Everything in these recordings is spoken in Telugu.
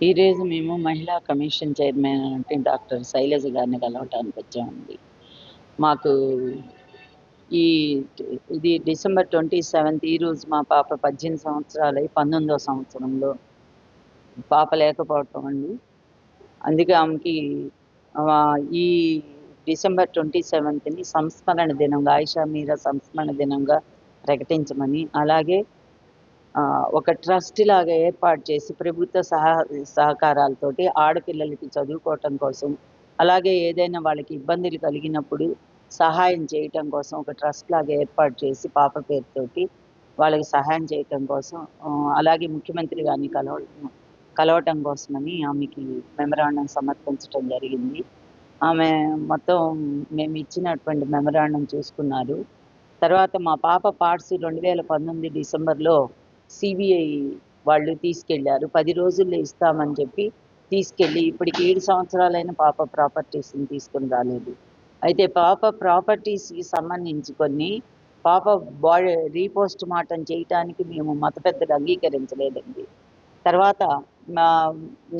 ఈరోజు మేము మహిళా కమిషన్ చైర్మన్ అంటే డాక్టర్ శైలజ గారిని కలవటానికి వచ్చామండి. మాకు ఈ ఇది డిసెంబర్ 27 ఈరోజు మా పాప 18 సంవత్సరాలై 19వ సంవత్సరంలో పాప లేకపోవటం అండి. అందుకే ఆమెకి ఈ డిసెంబర్ 27ని సంస్మరణ దినంగా, ఆయిషా మీరా సంస్మరణ దినంగా ప్రకటించమని, అలాగే ఒక ట్రస్ట్ లాగా ఏర్పాటు చేసి ప్రభుత్వ సహకారాలతోటి ఆడపిల్లలకి చదువుకోవటం కోసం, అలాగే ఏదైనా వాళ్ళకి ఇబ్బందులు కలిగినప్పుడు సహాయం చేయటం కోసం ఒక ట్రస్ట్ లాగా ఏర్పాటు చేసి పాప పేరుతోటి వాళ్ళకి సహాయం చేయటం కోసం, అలాగే ముఖ్యమంత్రి గారిని కలవటం కోసమని ఆమెకి మెమరాండం సమర్పించటం జరిగింది. ఆమె మొత్తం మేము ఇచ్చినటువంటి మెమరాండం చూసుకున్నారు. తర్వాత మా పాప పార్ట్స్ 2019 డిసెంబర్లో సిబిఐ వాళ్ళు తీసుకెళ్లారు. 10 రోజుల్లో ఇస్తామని చెప్పి తీసుకెళ్ళి ఇప్పటికి 7 సంవత్సరాలైన పాప ప్రాపర్టీస్ని తీసుకుని రాలేదు. అయితే పాప ప్రాపర్టీస్కి సంబంధించి కొన్ని పాప బాడీ రీపోస్ట్ మార్టం చేయటానికి మేము మత పెద్దలు అంగీకరించలేదండి. తర్వాత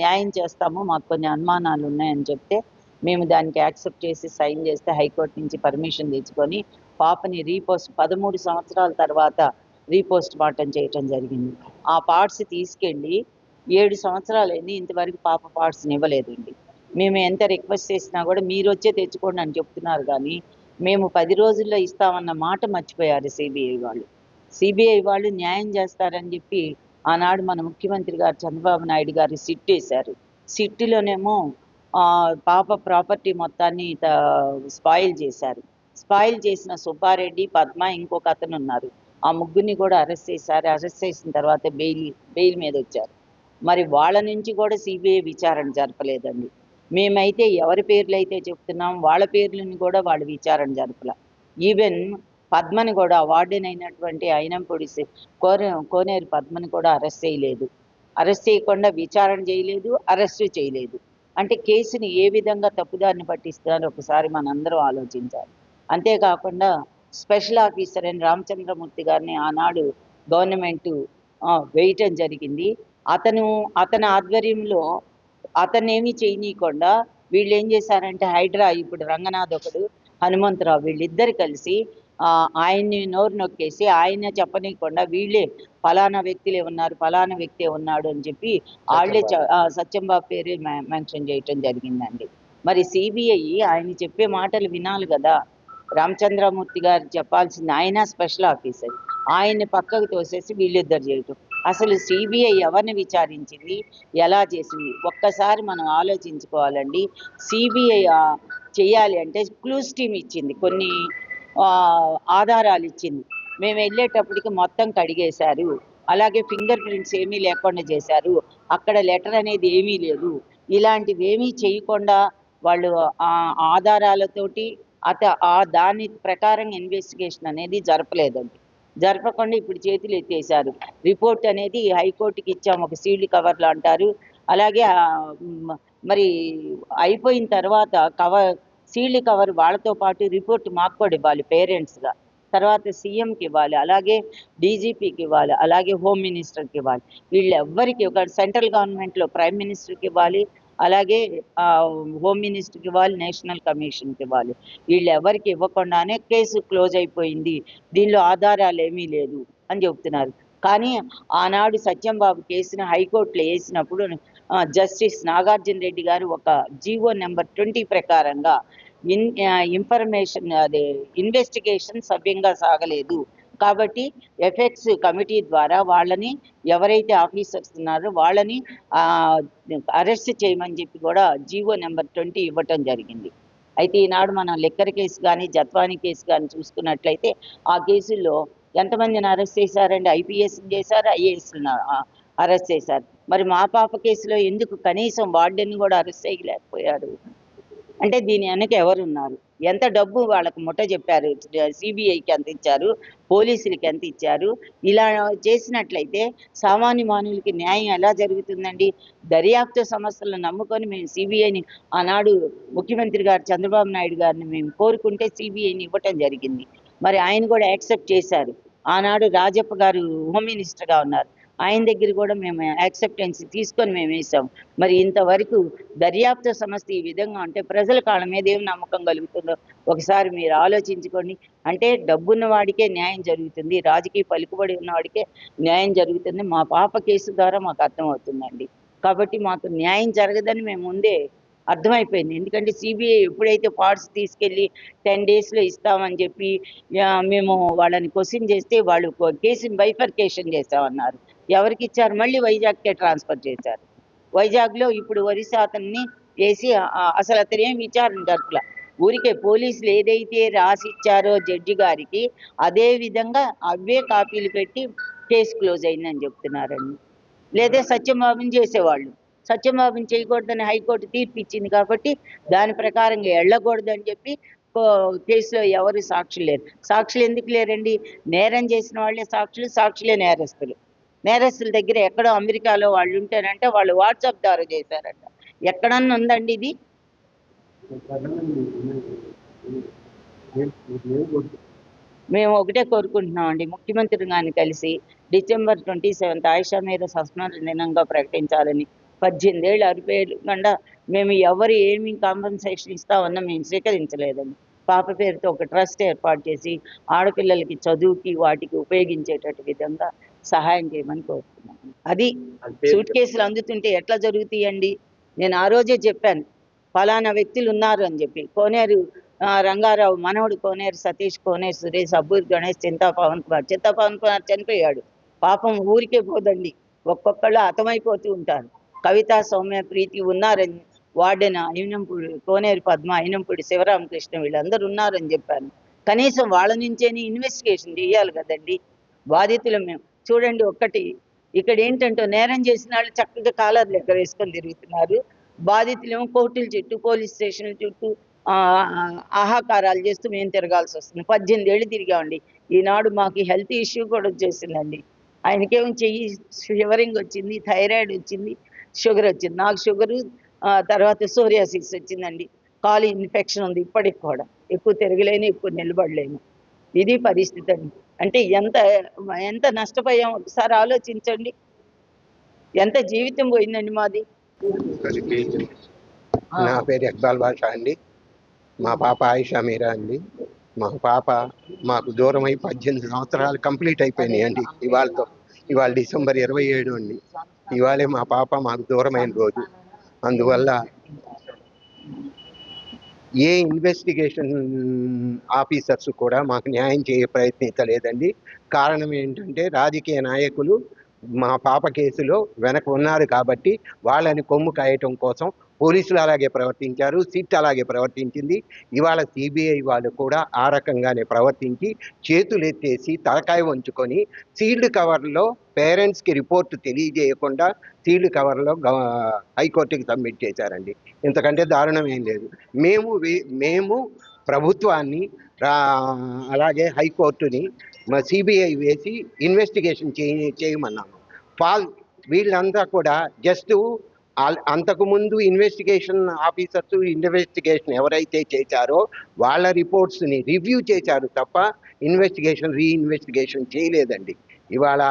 న్యాయం చేస్తాము, మాకు కొన్ని అనుమానాలు ఉన్నాయని చెప్తే మేము దానికి యాక్సెప్ట్ చేసి సైన్ చేస్తే హైకోర్టు నుంచి పర్మిషన్ తెచ్చుకొని పాపని 13 సంవత్సరాల తర్వాత రీపోస్ట్ మార్టం చేయటం జరిగింది. ఆ పార్ట్స్ తీసుకెళ్ళి 7 సంవత్సరాలైంది, ఇంతవరకు పాప పార్ట్స్ని ఇవ్వలేదండి. మేము ఎంత రిక్వెస్ట్ చేసినా కూడా మీరు వచ్చే తెచ్చుకోండి అని చెప్తున్నారు, కానీ మేము 10 రోజుల్లో ఇస్తామన్న మాట మర్చిపోయారు సిబిఐ వాళ్ళు న్యాయం చేస్తారని చెప్పి ఆనాడు మన ముఖ్యమంత్రి గారు చంద్రబాబు నాయుడు గారు సిట్ వేశారు. సిట్లోనేమో పాప ప్రాపర్టీ మొత్తాన్ని స్పాయిల్ చేశారు. స్పాయిల్ చేసిన సుబ్బారెడ్డి, పద్మ, ఇంకొక అతను ఉన్నారు. ఆ ముగ్గురిని కూడా అరెస్ట్ చేశారు. అరెస్ట్ చేసిన తర్వాత బెయిల్ మీద వచ్చారు. మరి వాళ్ళ నుంచి కూడా సిబిఐ విచారణ జరపలేదండి. మేమైతే ఎవరి పేర్లు అయితే చెప్తున్నాం వాళ్ళ పేర్లను కూడా వాళ్ళు విచారణ జరపల. ఈవెన్ పద్మని కూడా వార్డెన్ అయినటువంటి అయినంపొడి కోనేరు పద్మని కూడా అరెస్ట్ చేయలేదు. అరెస్ట్ చేయకుండా విచారణ చేయలేదు, అరెస్టు చేయలేదు. అంటే కేసుని ఏ విధంగా తప్పుదారిని పట్టిస్తున్నారో ఒకసారి మనందరం ఆలోచించాలి. అంతేకాకుండా స్పెషల్ ఆఫీసర్ అయిన రామచంద్రమూర్తి గారిని ఆనాడు గవర్నమెంటు వేయటం జరిగింది. అతని ఆధ్వర్యంలో అతన్నేమీ చేయనీయకుండా వీళ్ళు ఏం చేశారంటే హైడ్రా, ఇప్పుడు రంగనాథ్ ఒకడు, హనుమంతరావు, వీళ్ళిద్దరు కలిసి ఆయన్ని నోరు నొక్కేసి ఆయన చెప్పనీయకుండా వీళ్ళే ఫలానా వ్యక్తులే ఉన్నారు, ఫలానా వ్యక్తే ఉన్నాడు అని చెప్పి వాళ్ళే సత్యంబాబు పేరే మెన్షన్ చేయటం జరిగిందండి. మరి సిబిఐ ఆయన చెప్పే మాటలు వినాలి కదా. రామచంద్రమూర్తి గారు చెప్పాల్సింది, ఆయన స్పెషల్ ఆఫీసర్, ఆయన్ని పక్కకు తోసేసి వీళ్ళిద్దరు చేయటం. అసలు సిబిఐ ఎవరిని విచారించింది, ఎలా చేసింది ఒక్కసారి మనం ఆలోచించుకోవాలండి. సిబిఐ చేయాలి అంటే క్లూస్ టీమ్ ఇచ్చింది, కొన్ని ఆధారాలు ఇచ్చింది. మేము వెళ్ళేటప్పటికి మొత్తం కడిగేశారు. అలాగే ఫింగర్ ప్రింట్స్ ఏమీ లేకుండా చేశారు. అక్కడ లెటర్ అనేది ఏమీ లేదు. ఇలాంటివి ఏమీ చేయకుండా వాళ్ళు ఆధారాలతోటి దాని ప్రకారం ఇన్వెస్టిగేషన్ అనేది జరపలేదండి. జరపకుండా ఇప్పుడు చేతులు ఎత్తేసారు. రిపోర్ట్ అనేది హైకోర్టుకి ఇచ్చాము, ఒక సీల్డ్ కవర్లు అంటారు. అలాగే మరి అయిపోయిన తర్వాత సీల్డ్ కవర్ వాళ్ళతో పాటు రిపోర్ట్ మాకు కూడా ఇవ్వాలి పేరెంట్స్గా, తర్వాత సీఎంకి ఇవ్వాలి, అలాగే డీజీపీకి ఇవ్వాలి, అలాగే హోమ్ మినిస్టర్కి ఇవ్వాలి. వీళ్ళెవ్వరికి ఒక సెంట్రల్ గవర్నమెంట్లో ప్రైమ్ మినిస్టర్కి ఇవ్వాలి, అలాగే హోమ్ మినిస్టర్కి ఇవ్వాలి, నేషనల్ కమిషన్కి ఇవ్వాలి. వీళ్ళు ఎవరికి ఇవ్వకుండానే కేసు క్లోజ్ అయిపోయింది, దీనిలో ఆధారాలు ఏమీ లేదు అని చెబుతున్నారు. కానీ ఆనాడు సత్యంబాబు కేసును హైకోర్టులో వేసినప్పుడు జస్టిస్ నాగార్జున రెడ్డి గారు ఒక జీవో నెంబర్ 20 ప్రకారంగా ఇన్వెస్టిగేషన్ సవ్యంగా సాగలేదు కాబట్టి ఎఫెక్ట్స్ కమిటీ ద్వారా వాళ్ళని ఎవరైతే ఆఫీసర్స్ ఉన్నారో వాళ్ళని అరెస్ట్ చేయమని చెప్పి కూడా జీవో నెంబర్ 20 ఇవ్వటం జరిగింది. అయితే ఈనాడు మనం లిక్కర్ కేసు కానీ జత్వానీ కేసు కానీ చూసుకున్నట్లయితే ఆ కేసుల్లో ఎంతమందిని అరెస్ట్ చేశారండి? ఐపీఎస్ని చేశారు, ఐఏఎస్ని అరెస్ట్ చేశారు. మరి మా పాప కేసులో ఎందుకు కనీసం వార్డెన్ కూడా అరెస్ట్ చేయలేకపోయారు? అంటే దీని వెనక ఎవరున్నారు? ఎంత డబ్బు వాళ్ళకు ముట్ట చెప్పారు? సిబిఐకి ఎంత ఇచ్చారు, పోలీసులకి ఎంత ఇచ్చారు? ఇలా చేసినట్లయితే సామాన్య మానవులకి న్యాయం ఎలా జరుగుతుందండి? దర్యాప్తు సంస్థలను నమ్ముకొని మేము సిబిఐని ఆనాడు ముఖ్యమంత్రి గారు చంద్రబాబు నాయుడు గారిని మేము కోరుకుంటే సిబిఐని ఇవ్వటం జరిగింది. మరి ఆయన కూడా యాక్సెప్ట్ చేశారు. ఆనాడు రాజప్ప గారు హోమ్ మినిస్టర్గా ఉన్నారు. ఆయన దగ్గర కూడా మేము యాక్సెప్టెన్స్ తీసుకొని మేము వేసాం. మరి ఇంతవరకు దర్యాప్తు సంస్థ ఈ విధంగా అంటే ప్రజల కాళ్ళ మీద ఏం నమ్మకం కలుగుతుందో ఒకసారి మీరు ఆలోచించుకోండి. అంటే డబ్బున్న వాడికే న్యాయం జరుగుతుంది, రాజకీయ పలుకుబడి ఉన్న వాడికే న్యాయం జరుగుతుంది. మా పాప కేసు ద్వారా మాకు అర్థమవుతుందండి. కాబట్టి మాకు న్యాయం జరగదని మేము ముందే అర్థమైపోయింది. ఎందుకంటే సిబిఐ ఎప్పుడైతే పార్ట్స్ తీసుకెళ్ళి 10 డేస్లో ఇస్తామని చెప్పి మేము వాళ్ళని క్వశ్చన్ చేస్తే వాళ్ళు కేసుని బైఫర్కేషన్ చేస్తామన్నారు. ఎవరికి ఇచ్చారు? మళ్ళీ వైజాగ్కే ట్రాన్స్ఫర్ చేశారు. వైజాగ్లో ఇప్పుడు ఒరిస్సా అతన్ని వేసి అసలు అతను ఏమి విచారణ జరపల. ఊరికే పోలీసులు ఏదైతే రాసిచ్చారో జడ్జి గారికి అదే విధంగా అవే కాపీలు పెట్టి కేసు క్లోజ్ అయిందని చెప్తున్నారండి. లేదా సత్యబాబుని చేసేవాళ్ళు. సత్యబాబుని చేయకూడదని హైకోర్టు తీర్పు ఇచ్చింది కాబట్టి దాని ప్రకారంగా వెళ్ళకూడదని చెప్పి కేసులో ఎవరు సాక్షులు లేరు. సాక్షులు ఎందుకు లేరండి? నేరం చేసిన వాళ్ళే సాక్షులు, సాక్షులే నేరస్తులు. నేరస్తుల దగ్గర ఎక్కడో అమెరికాలో వాళ్ళు ఉంటేనంటే వాళ్ళు వాట్సాప్ ద్వారా చేశారంట. ఎక్కడన్నా ఉందండి ఇది? మేము ఒకటే కోరుకుంటున్నామండి, ముఖ్యమంత్రి గారిని కలిసి డిసెంబర్ 27 ఆయిషా మీద సంస్మరణ దినంగా ప్రకటించాలని. 18 ఏళ్ళు అరిపోయకుండా మేము ఎవరు ఏమి కాంపన్సేషన్ ఇస్తామన్నా మేము స్వీకరించలేదండి. పాప పేరుతో ఒక ట్రస్ట్ ఏర్పాటు చేసి ఆడపిల్లలకి చదువుకి వాటికి ఉపయోగించేటట్టు విధంగా సహాయం చేయమని కోరుతున్నాను. అది సూట్ కేసులు అందుతుంటే ఎట్లా జరుగుతాయండి? నేను ఆ రోజే చెప్పాను, ఫలానా వ్యక్తులు ఉన్నారు అని చెప్పి. కోనేరు రంగారావు మనవడు కోనేరు సతీష్, కోనేరు సురేష్, అబ్బూరి గణేష్, చింతా పవన్ కుమార్ చనిపోయాడు. పాపం ఊరికే పోదండి, ఒక్కొక్కళ్ళు హతమైపోతూ ఉంటారు. కవిత, సౌమ్య, ప్రీతి ఉన్నారని వార్డెన్ అయినంపూడి, కోనేరు పద్మ, అయినంపూడి శివరామకృష్ణ వీళ్ళందరూ ఉన్నారని చెప్పాను. కనీసం వాళ్ళ నుంచేని ఇన్వెస్టిగేషన్ చేయాలి కదండి. బాధితులు మేము చూడండి. ఒక్కటి ఇక్కడ ఏంటంటే నేరం చేసిన వాళ్ళు చక్కగా కాలర్లు ఎక్కడ వేసుకొని తిరుగుతున్నారు. బాధితులేమో కోర్టుల చుట్టూ, పోలీస్ స్టేషన్ల చుట్టూ ఆహాకారాలు చేస్తూ మేము తిరగాల్సి వస్తుంది. 18 ఏళ్ళు తిరిగామండి. ఈనాడు మాకు హెల్త్ ఇష్యూ కూడా వచ్చేసిందండి. ఆయనకేమో చెయ్యి షివరింగ్ వచ్చింది, థైరాయిడ్ వచ్చింది, షుగర్ వచ్చింది. నాకు షుగరు, తర్వాత సోరియాసిస్ వచ్చిందండి. కాలు ఇన్ఫెక్షన్ ఉంది ఇప్పటికి కూడా. ఎక్కువ తిరగలేను, ఎక్కువ నిలబడలేను. ఇది పరిస్థితి అండి. అంటే ఎంత ఎంత నష్టపోయాం ఒకసారి ఆలోచించండి. ఎంత జీవితం పోయిందండి మాది. నా పేరు ఇక్బాల్ బాషా అండి. మా పాప ఆయిషా మీరా అండి. మా పాప మాకు దూరమై 18 సంవత్సరాలు కంప్లీట్ అయిపోయినాయి అండి. ఇవాళ డిసెంబర్ 27 అండి. ఇవాళే మా పాప మాకు దూరమైన రోజు. అందువల్ల ఏ ఇన్వెస్టిగేషన్ ఆఫీసర్స్ కూడా మాకు న్యాయం ప్రయత్నించలేదండి. కారణం ఏంటంటే రాజకీయ నాయకులు మా పాప కేసులో వెనక ఉన్నారు కాబట్టి వాళ్ళని కొమ్ము కాయటం కోసం పోలీసులు అలాగే ప్రవర్తించారు, సిట్ అలాగే ప్రవర్తించింది. ఇవాళ సిబిఐ వాళ్ళు కూడా ఆ రకంగానే ప్రవర్తించి చేతులు ఎత్తేసి తలకాయ వంచుకొని సీల్డ్ కవర్లో పేరెంట్స్కి రిపోర్ట్ తెలియజేయకుండా సీల్డ్ కవర్లో హైకోర్టుకి సబ్మిట్ చేశారండి. ఇంతకంటే దారుణం ఏం లేదు. మేము ప్రభుత్వాన్ని అలాగే హైకోర్టుని సిబిఐ వేసి ఇన్వెస్టిగేషన్ చేయమన్నాము. వీళ్ళంతా కూడా జస్ట్ అంతకుముందు ఇన్వెస్టిగేషన్ ఆఫీసర్స్ ఇన్వెస్టిగేషన్ ఎవరైతే చేశారో వాళ్ళ రిపోర్ట్స్ని రివ్యూ చేశారు తప్ప రీఇన్వెస్టిగేషన్ చేయలేదండి. ఇవాళ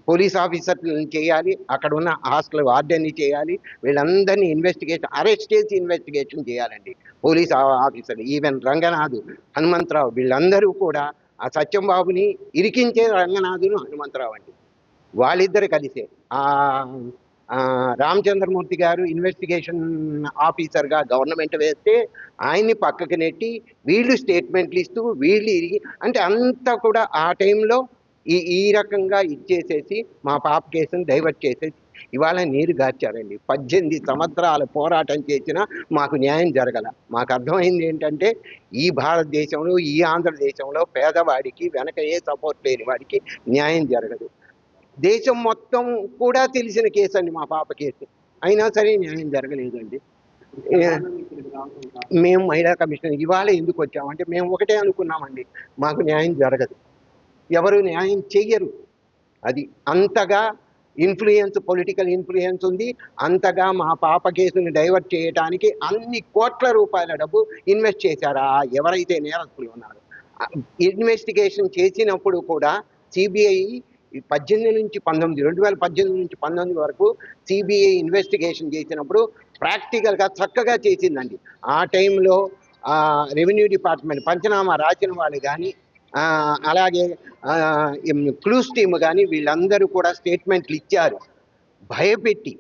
పోలీస్ ఆఫీసర్లను చేయాలి, అక్కడ ఉన్న హాస్టల్ వార్డెన్ని చేయాలి, వీళ్ళందరినీ అరెస్ట్ చేసి ఇన్వెస్టిగేషన్ చేయాలండి పోలీస్ ఆఫీసర్లు. ఈవెన్ రంగనాథు, హనుమంతరావు వీళ్ళందరూ కూడా ఆ సత్యంబాబుని ఇరికించే రంగనాథును, హనుమంతరావు అండి. వాళ్ళిద్దరు కలిసే రామచంద్రమూర్తి గారు ఇన్వెస్టిగేషన్ ఆఫీసర్గా గవర్నమెంట్ వేస్తే ఆయన్ని పక్కకి నెట్టి వీళ్ళు స్టేట్మెంట్లు ఇస్తూ అంటే అంతా కూడా ఆ టైంలో ఈ రకంగా ఇచ్చేసేసి మా పాప కేసును డైవర్ట్ చేసేసి ఇవాళ నీరు గార్చారండి. 18 సంవత్సరాల పోరాటం చేసినా మాకు న్యాయం జరగల. మాకు అర్థమైంది ఏంటంటే ఈ భారతదేశంలో, ఈ ఆంధ్రదేశంలో పేదవాడికి వెనక ఏ సపోర్ట్ లేని వాడికి న్యాయం జరగదు. దేశం మొత్తం కూడా తెలిసిన కేసు అండి మా పాప కేసు. అయినా సరే న్యాయం జరగలేదండి. మేము మహిళా కమిషన్ ఇవాళ ఎందుకు వచ్చామంటే మేము ఒకటే అనుకున్నామండి, మాకు న్యాయం జరగదు, ఎవరు న్యాయం చెయ్యరు. అది అంతగా పొలిటికల్ ఇన్ఫ్లుయెన్స్ ఉంది. అంతగా మా పాప కేసుని డైవర్ట్ చేయడానికి అన్ని కోట్ల రూపాయల డబ్బు ఇన్వెస్ట్ చేశారా ఎవరైతే నేరస్తులు ఉన్నారో. ఇన్వెస్టిగేషన్ చేసినప్పుడు కూడా సిబిఐ ఈ 2018 నుంచి 19 వరకు సిబిఐ ఇన్వెస్టిగేషన్ చేసినప్పుడు ప్రాక్టికల్గా చక్కగా చేసిందండి. ఆ టైంలో రెవెన్యూ డిపార్ట్మెంట్ పంచనామా రాసిన వాళ్ళు కానీ అలాగే క్లూస్ టీమ్ కానీ వీళ్ళందరూ కూడా స్టేట్మెంట్లు ఇచ్చారు. భయపెట్టి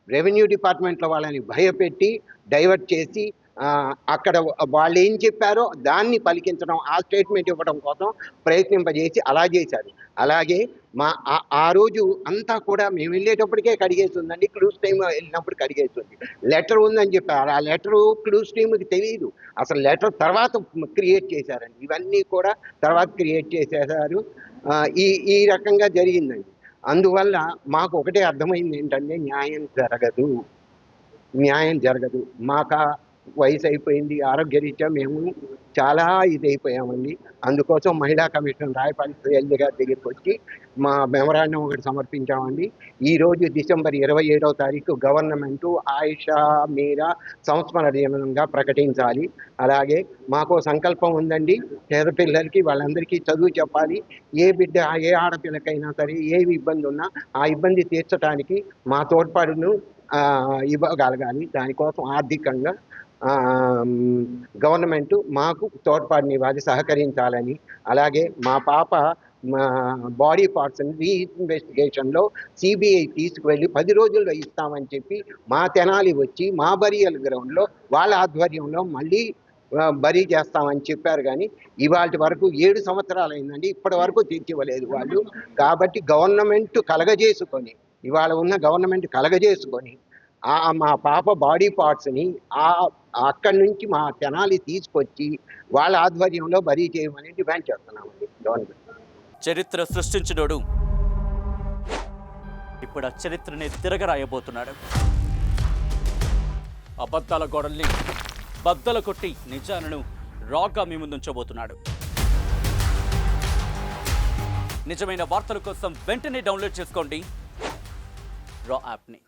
రెవెన్యూ డిపార్ట్మెంట్లో వాళ్ళని భయపెట్టి డైవర్ట్ చేసి అక్కడ వాళ్ళు ఏం చెప్పారో దాన్ని పలికించడం, ఆ స్టేట్మెంట్ ఇవ్వడం కోసం ప్రయత్నింపజేసి అలా చేశారు. అలాగే ఆ రోజు అంతా కూడా మేము వెళ్ళేటప్పటికే కడిగేస్తుందండి. క్లూస్ టీమ్ వెళ్ళినప్పుడు కడిగేస్తుంది. లెటర్ ఉందని చెప్పారు. ఆ లెటరు క్లూస్ టీమ్కి తెలియదు. అసలు లెటర్ తర్వాత క్రియేట్ చేశారండి. ఇవన్నీ కూడా తర్వాత క్రియేట్ చేసేసారు. ఈ రకంగా జరిగిందండి. అందువల్ల మాకు ఒకటే అర్థమైంది ఏంటంటే న్యాయం జరగదు. మాకు వయసు అయిపోయింది, ఆరోగ్యరీత్యా మేము చాలా ఇదైపోయామండి. అందుకోసం మహిళా కమిషన్ రాయపాటి శైలజ గారి దగ్గరికి వచ్చి మా మెమరాండం ఒకటి సమర్పించామండి. ఈరోజు డిసెంబర్ 27వ తారీఖు గవర్నమెంటు ఆయిషా మీరా సంస్మరణ దినంగా ప్రకటించాలి. అలాగే మాకు సంకల్పం ఉందండి, పేద పిల్లలకి వాళ్ళందరికీ చదువు చెప్పాలి. ఏ బిడ్డ ఏ ఆడపిల్లకైనా సరే ఏ ఇబ్బంది ఉన్నా ఆ ఇబ్బంది తీర్చడానికి మా తోడ్పాటును ఇవ్వగలగాలి. దానికోసం ఆర్థికంగా గవర్నమెంట్ మాకు తోడ్పాటునివ్వాలి, సహకరించాలని. అలాగే మా పాప బాడీ పార్ట్స్ని రీఇన్వెస్టిగేషన్లో సిబిఐ తీసుకువెళ్ళి 10 రోజుల్లో ఇస్తామని చెప్పి మా తెనాలి వచ్చి మా బరియల్ గ్రౌండ్లో వాళ్ళ ఆధ్వర్యంలో మళ్ళీ బరీ చేస్తామని చెప్పారు. కానీ ఇవాళ వరకు 7 సంవత్సరాలు అయిందండి, ఇప్పటి వరకు తీర్చివ్వలేదు వాళ్ళు. కాబట్టి గవర్నమెంట్ కలగజేసుకొని మా పాప బాడీ పార్ట్స్ని అక్కడి నుంచి మా తెనాలి తీసుకొచ్చి వాళ్ళ ఆధ్వర్యంలో బరీ చేయమని డిమాండ్ చేస్తున్నామండి గవర్నమెంట్. చరిత్ర సృష్టించినోడు ఇప్పుడు ఆ చరిత్రని తిరగరాయబోతున్నాడు. అబద్ధాల గోడల్ని బద్దలు కొట్టి నిజాలను రాగా మీ ముందుంచబోతున్నాడు. నిజమైన వార్తల కోసం వెంటనే డౌన్లోడ్ చేసుకోండి రా యాప్ని.